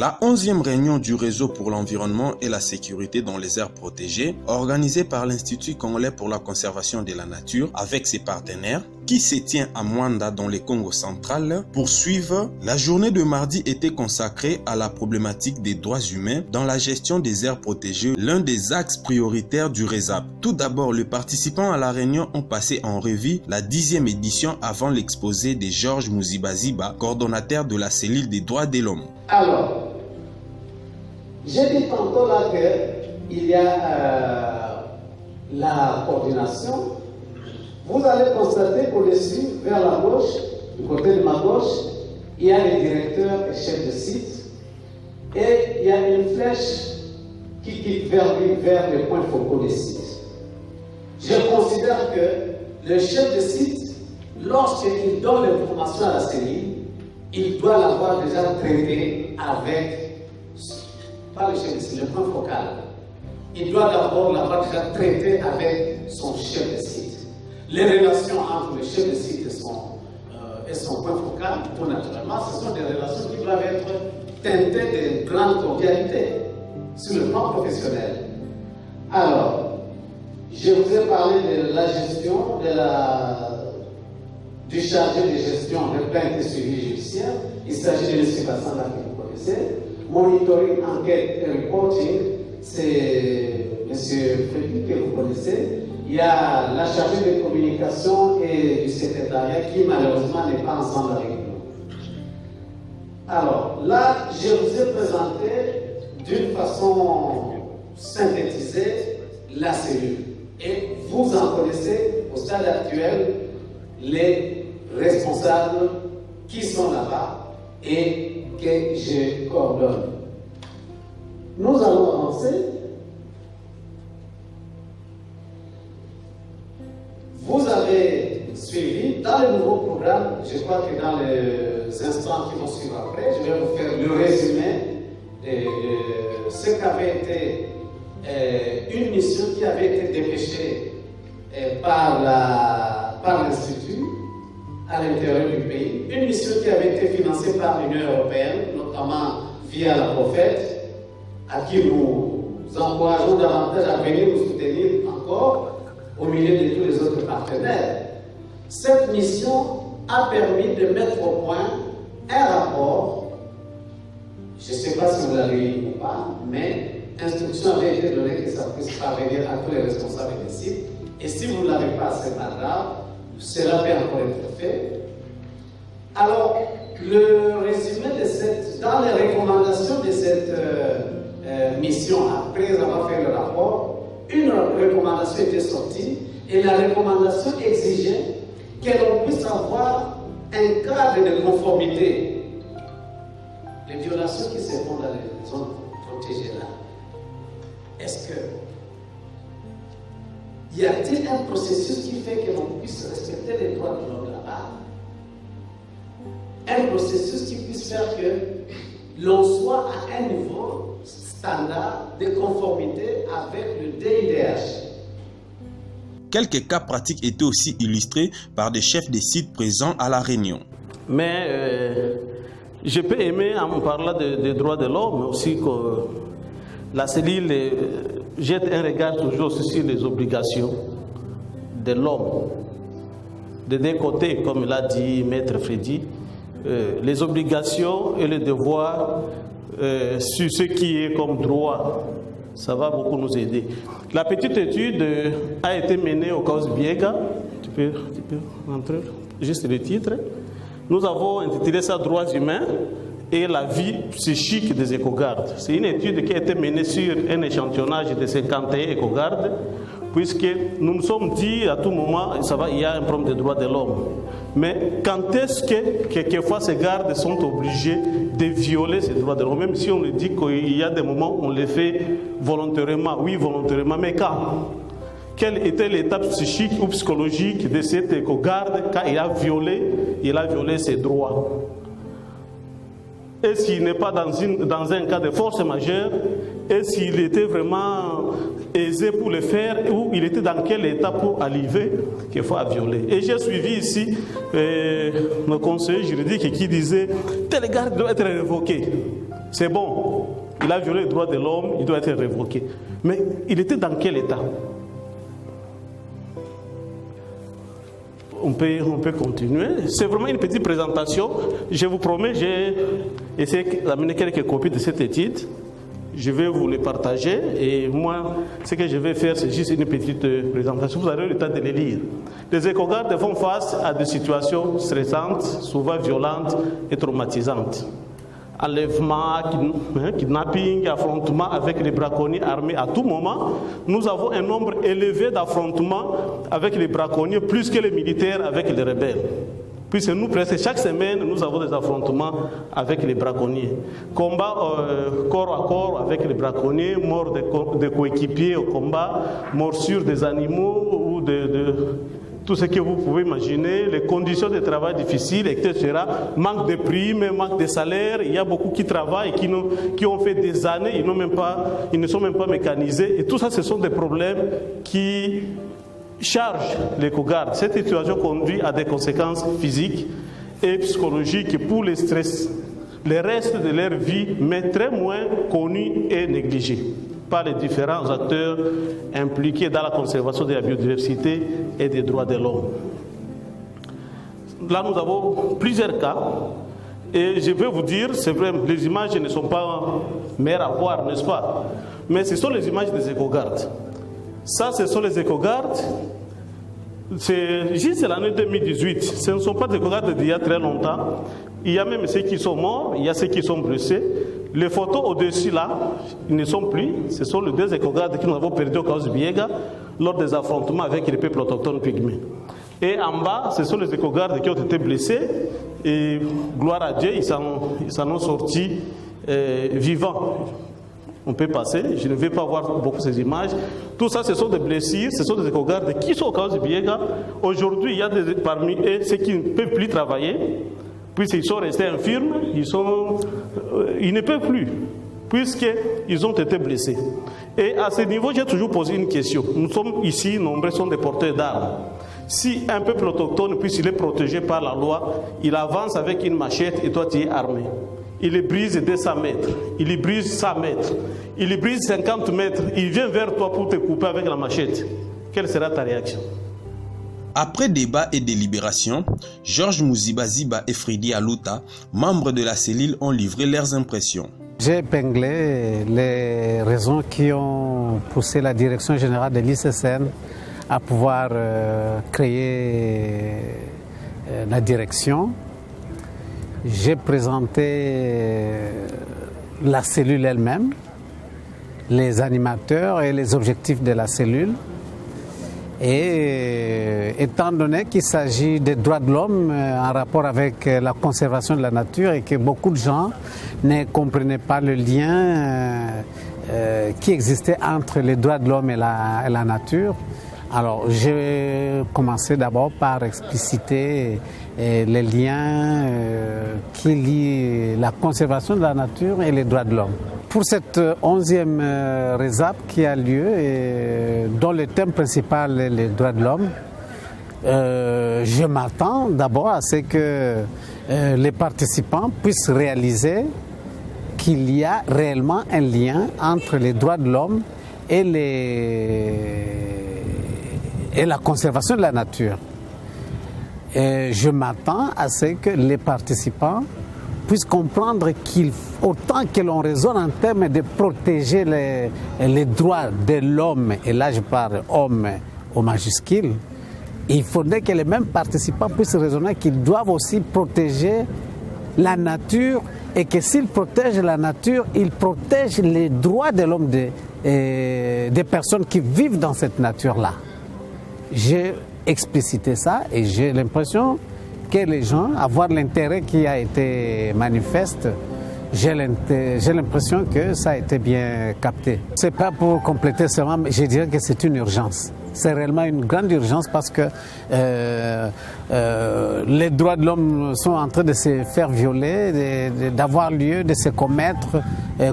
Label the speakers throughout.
Speaker 1: La 11e réunion du réseau pour l'environnement et la sécurité dans les aires protégées, organisée par l'Institut congolais pour la conservation de la nature avec ses partenaires, qui se tient à Mwanda dans le Congo central, poursuivre. La journée de mardi était consacrée à la problématique des droits humains dans la gestion des aires protégées, l'un des axes prioritaires du RESAP. Tout d'abord, les participants à la réunion ont passé en revue la 10e édition avant l'exposé de Georges Mouzibaziba, coordonnateur de la cellule des droits de l'homme.
Speaker 2: Alors, j'ai dit tantôt là qu'il y a la coordination. Vous allez constater qu'au-dessus, vers la gauche, du côté de ma gauche, il y a les directeurs et chefs de site. Et il y a une flèche qui quitte vers les points focaux des sites. Je considère que le chef de site, lorsqu'il donne l'information à la cellule, il doit l'avoir déjà traité avec, pas le chef de site, le point focal. Il doit d'abord l'avoir déjà traité avec son chef de site. Les relations entre le chef de site et son point focal, tout naturellement, ce sont des relations qui doivent être teintées de grande cordialité sur le plan professionnel. Alors, je vous ai parlé de la gestion du chargé de gestion des plaintes et suivi judiciaire. Il s'agit de M. Bassanda que vous connaissez. Monitoring, enquête et reporting, c'est M. Frédéric que vous connaissez. Il y a la chargée de communication et du secrétariat qui malheureusement n'est pas ensemble avec nous. Alors là, je vous ai présenté d'une façon synthétisée la cellule. Et vous en connaissez au stade actuel les responsables qui sont là-bas et que je coordonne. Nous allons avancer. Vous avez suivi dans le nouveau programme, je crois que dans les instants qui vont suivre après, je vais vous faire le résumé de ce qu'avait été une mission qui avait été dépêchée par l'Institut à l'intérieur du pays, une mission qui avait été financée par l'Union européenne, notamment via la Prophète, à qui nous encourageons davantage à venir nous soutenir encore au milieu de tous les autres partenaires. Cette mission a permis de mettre au point un rapport, je ne sais pas si vous l'avez lu ou pas, mais instruction avait été donnée que ça puisse parvenir à tous les responsables des sites. Et si vous ne l'avez pas, c'est pas grave, cela peut encore être fait. Alors, le résumé dans les recommandations de cette mission, après avoir fait le rapport, une recommandation était sortie et la recommandation exigeait que l'on puisse avoir un cadre de conformité. Les violations qui se font dans les zones protégées là, est-ce que y a-t-il un processus qui fait que l'on puisse respecter les droits de l'homme là-bas? Un processus qui puisse faire que l'on soit à un niveau standard de conformité avec le DIDH.
Speaker 1: Quelques cas pratiques étaient aussi illustrés par des chefs de sites présents à la réunion.
Speaker 3: Mais je peux aimer en parlant des droits de l'homme, mais aussi que la cellule jette un regard toujours sur les obligations de l'homme. De deux côtés, comme l'a dit Maître Freddy, les obligations et les devoirs sur ce qui est comme droit, ça va beaucoup nous aider. La petite étude a été menée au cas Biega. Tu peux rentrer juste le titre. Nous avons intitulé ça Droits humains et la vie psychique des écogardes. C'est une étude qui a été menée sur un échantillonnage de 51 écogardes, puisque nous nous sommes dit à tout moment, ça va, il y a un problème des droits de l'homme. Mais quand est-ce que quelquefois ces gardes sont obligés de violer ces droits de l'homme, même si on le dit qu'il y a des moments où on les fait volontairement, oui volontairement, mais quand? Quelle était l'étape psychique ou psychologique de cet éco-garde quand il a violé ses droits? Est-ce qu'il n'est pas dans un cas de force majeure? Est-ce qu'il était vraiment aisé pour le faire ou il était dans quel état pour arriver qu'il faut violer? Et j'ai suivi ici nos conseillers juridiques qui disaient tel garde doit être révoqué. c'est bon, il a violé les droits de l'homme, il doit être révoqué. Mais il était dans quel état? On peut continuer. C'est vraiment une petite présentation. Je vous promets, j'ai essayé d'amener quelques copies de cette étude. Je vais vous les partager. Et moi, ce que je vais faire, c'est juste une petite présentation. Vous aurez le temps de les lire. Les éco-gardes font face à des situations stressantes, souvent violentes et traumatisantes. Enlèvement, kidnapping, affrontement avec les braconniers armés à tout moment. Nous avons un nombre élevé d'affrontements avec les braconniers, plus que les militaires avec les rebelles. Puisque nous, presque chaque semaine, nous avons des affrontements avec les braconniers. Combat corps à corps avec les braconniers, mort de coéquipiers au combat, morsure des animaux ou tout ce que vous pouvez imaginer, les conditions de travail difficiles, etc. Manque de primes, manque de salaire. Il y a beaucoup qui travaillent, qui ont fait des années, ils ne sont même pas mécanisés. Et tout ça, ce sont des problèmes qui chargent l'éco-garde. Cette situation conduit à des conséquences physiques et psychologiques pour les stress. Le reste de leur vie, mais très moins connus et négligés par les différents acteurs impliqués dans la conservation de la biodiversité et des droits de l'homme. Là, nous avons plusieurs cas, et je vais vous dire, c'est vrai, les images ne sont pas mères à voir, n'est-ce pas? Mais ce sont les images des éco-gardes. Ça, ce sont les éco-gardes. C'est juste l'année 2018. Ce ne sont pas des éco-gardes d'il y a très longtemps. Il y a même ceux qui sont morts, il y a ceux qui sont blessés. Les photos au-dessus là, ils ne sont plus. Ce sont les deux éco-gardes que nous avons perdus au Kaos-Biega lors des affrontements avec les peuples autochtones pygmées. Et en bas, ce sont les éco-gardes qui ont été blessés. Et gloire à Dieu, ils s'en ont sortis vivants. On peut passer, je ne vais pas voir beaucoup ces images. Tout ça, ce sont des blessures, ce sont des éco-gardes qui sont au Kaos-Biega. Aujourd'hui, il y a parmi eux ceux qui ne peuvent plus travailler. Puisqu'ils sont restés infirmes, ils ne peuvent plus, puisqu'ils ont été blessés. Et à ce niveau, j'ai toujours posé une question. Nous sommes ici, nombreux sont des porteurs d'armes. Si un peuple autochtone, puisqu'il est protégé par la loi, il avance avec une machette et toi tu es armé. Il les brise 200 mètres, il les brise 100 mètres, il les brise 50 mètres, il vient vers toi pour te couper avec la machette. Quelle sera ta réaction?
Speaker 1: Après débat et délibération, Georges Mouziba-Ziba et Fridi Aluta, membres de la cellule, ont livré leurs impressions.
Speaker 4: J'ai épinglé les raisons qui ont poussé la direction générale de l'ICCN à pouvoir créer la direction. J'ai présenté la cellule elle-même, les animateurs et les objectifs de la cellule. Et étant donné qu'il s'agit des droits de l'homme en rapport avec la conservation de la nature et que beaucoup de gens ne comprenaient pas le lien qui existait entre les droits de l'homme et la nature, alors j'ai commencé d'abord par expliciter les liens qui lient la conservation de la nature et les droits de l'homme. Pour cette 11e RESAP qui a lieu et dont le thème principal est les droits de l'homme, je m'attends d'abord à ce que les participants puissent réaliser qu'il y a réellement un lien entre les droits de l'homme et la conservation de la nature. Et je m'attends à ce que les participants puissent comprendre qu'autant que l'on raisonne en termes de protéger les droits de l'homme, et là je parle homme au majuscule, il faudrait que les mêmes participants puissent raisonner qu'ils doivent aussi protéger la nature et que s'ils protègent la nature, ils protègent les droits de l'homme des personnes qui vivent dans cette nature-là. J'ai explicité ça et j'ai l'impression que les gens, à voir l'intérêt qui a été manifeste, j'ai l'impression que ça a été bien capté. Ce n'est pas pour compléter seulement, mais je dirais que c'est une urgence. C'est réellement une grande urgence parce que les droits de l'homme sont en train de se faire violer, d'avoir lieu, de se commettre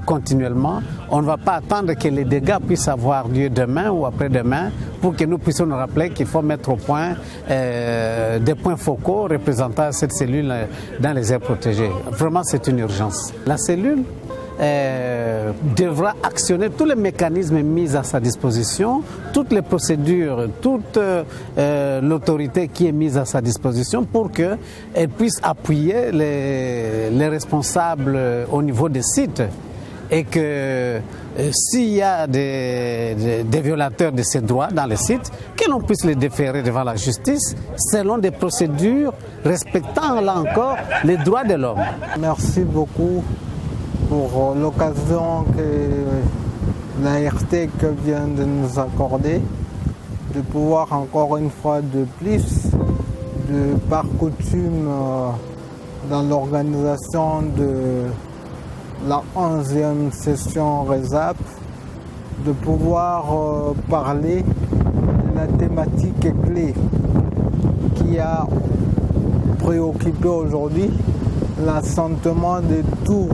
Speaker 4: continuellement. On ne va pas attendre que les dégâts puissent avoir lieu demain ou après-demain pour que nous puissions nous rappeler qu'il faut mettre au point des points focaux représentant cette cellule dans les aires protégées. Vraiment, c'est une urgence. La cellule devra actionner tous les mécanismes mis à sa disposition, toutes les procédures, toute l'autorité qui est mise à sa disposition pour qu'elle puisse appuyer les responsables au niveau des sites. Et que s'il y a des violateurs de ces droits dans les sites, que l'on puisse les déférer devant la justice selon des procédures respectant là encore les droits de l'homme.
Speaker 5: Merci beaucoup pour l'occasion que la RTEC vient de nous accorder, de pouvoir encore une fois de plus, de par coutume dans l'organisation de la 11e session RESAP, de pouvoir parler de la thématique clé qui a préoccupé aujourd'hui l'assentiment de tout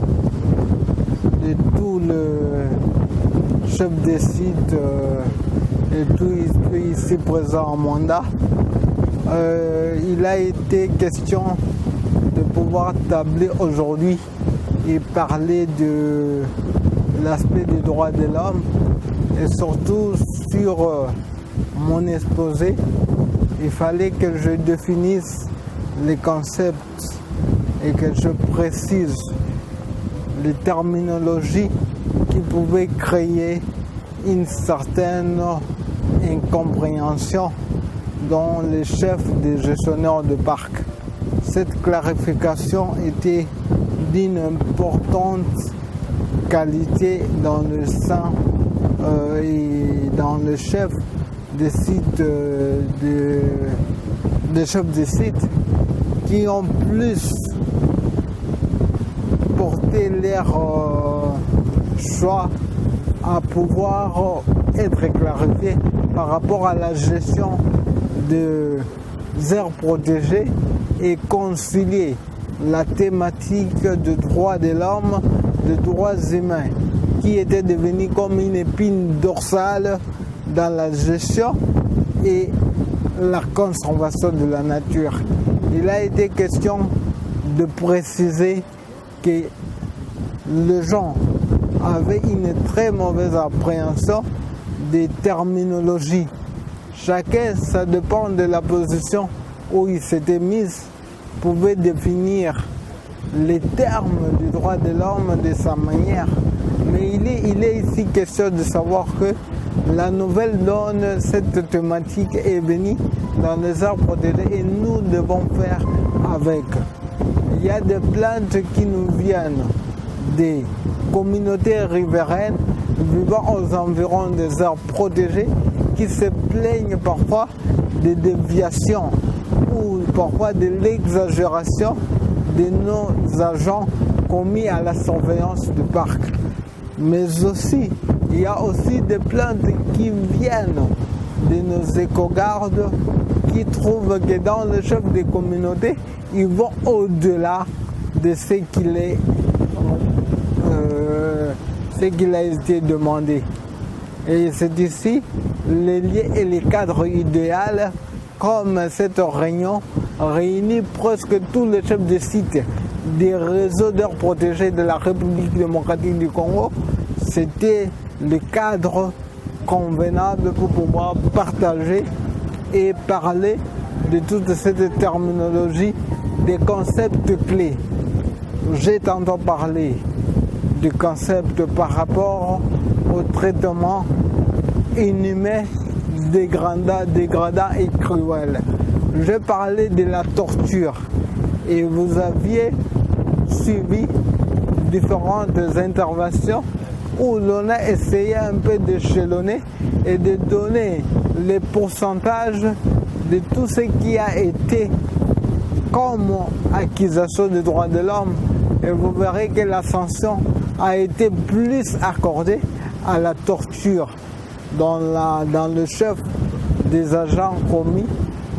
Speaker 5: le chef des sites et tout ici présent en mandat. Il a été question de pouvoir tabler aujourd'hui et parler de l'aspect des droits de l'homme et surtout sur mon exposé, il fallait que je définisse les concepts et que je précise les terminologies qui pouvaient créer une certaine incompréhension dans les chefs des gestionnaires de parcs. Cette clarification était d'une importante qualité dans le sein et dans le chef des sites, des chefs des sites qui ont plus porté leur choix à pouvoir être clarifiés par rapport à la gestion des aires protégées et concilier la thématique de droits de l'homme, de droits humains, qui était devenue comme une épine dorsale dans la gestion et la conservation de la nature. Il a été question de préciser que les gens avaient une très mauvaise appréhension des terminologies. Chacun, ça dépend de la position où il s'était mis, pouvait définir les termes du droit de l'homme de sa manière. Mais il est ici question de savoir que la nouvelle donne, cette thématique est venue dans les aires protégées et nous devons faire avec. Il y a des plaintes qui nous viennent des communautés riveraines vivant aux environs des aires protégées qui se plaignent parfois des déviations ou parfois de l'exagération de nos agents commis à la surveillance du parc. Mais aussi, il y a aussi des plaintes qui viennent de nos éco-gardes qui trouvent que dans le chef des communautés, ils vont au-delà de ce qu'il a été demandé. Et c'est ici les lieux et les cadres idéaux, comme cette réunion réunit presque tous les chefs de sites des réseaux d'aires protégées de la République démocratique du Congo. C'était le cadre convenable pour pouvoir partager et parler de toute cette terminologie, des concepts clés. J'ai tantôt parlé du concept par rapport au traitement inhumain, dégradant et cruel. J'ai parlé de la torture et vous aviez suivi différentes interventions où l'on a essayé un peu d'échelonner et de donner les pourcentages de tout ce qui a été comme accusation des droits de l'homme. Et vous verrez que la sanction a été plus accordée à la torture dans le chef des agents commis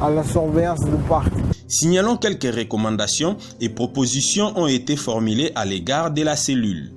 Speaker 5: à la surveillance du parc.
Speaker 1: Signalons quelques recommandations et propositions ont été formulées à l'égard de la cellule.